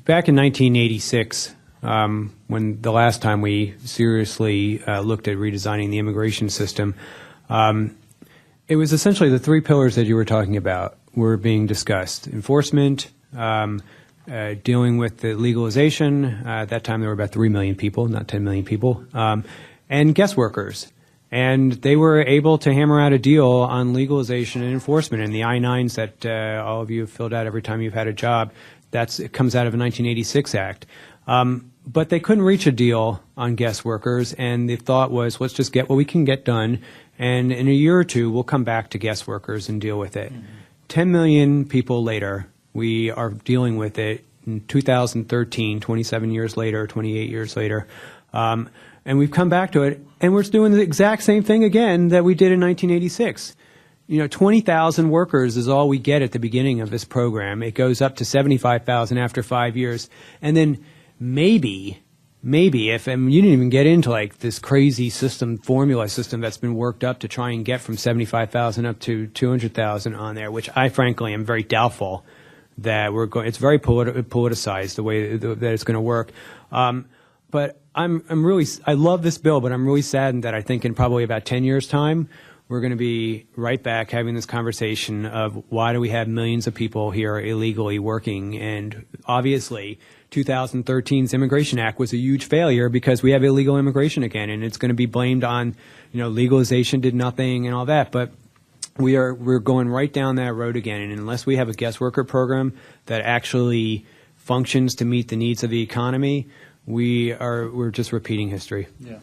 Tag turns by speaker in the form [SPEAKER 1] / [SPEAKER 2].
[SPEAKER 1] Back in 1986, when the last time we seriously looked at redesigning the immigration system, it was essentially the three pillars that you were talking about were being discussed. Enforcement, dealing with the legalization. At that time, there were about 3 million people, not 10 million people, and guest workers. And they were able to hammer out a deal on legalization and enforcement. And the I-9s that all of you have filled out every time you've had a job, it comes out of a 1986 Act. But they couldn't reach a deal on guest workers, and the thought was, let's just get what we can get done, and in a year or two, we'll come back to guest workers and deal with it. 10 million people later, we are dealing with it in 2013, 27 years later, 28 years later. And we've come back to it, and we're doing the exact same thing again that we did in 1986. 20,000 workers is all we get at the beginning of this program. It goes up to 75,000 after 5 years. And then maybe if, and you didn't even get into like this crazy formula system that's been worked up to try and get from 75,000 up to 200,000 on there, which I frankly am very doubtful that it's very politicized the way that it's going to work. But I love this bill, but I'm really saddened that I think in probably about 10 years' time, we're going to be right back having this conversation of why do we have millions of people here illegally working? And obviously, 2013's Immigration Act was a huge failure because we have illegal immigration again, and it's going to be blamed on, legalization did nothing and all that. But we're going right down that road again, and unless we have a guest worker program that actually functions to meet the needs of the economy, we're just repeating history.
[SPEAKER 2] Yeah.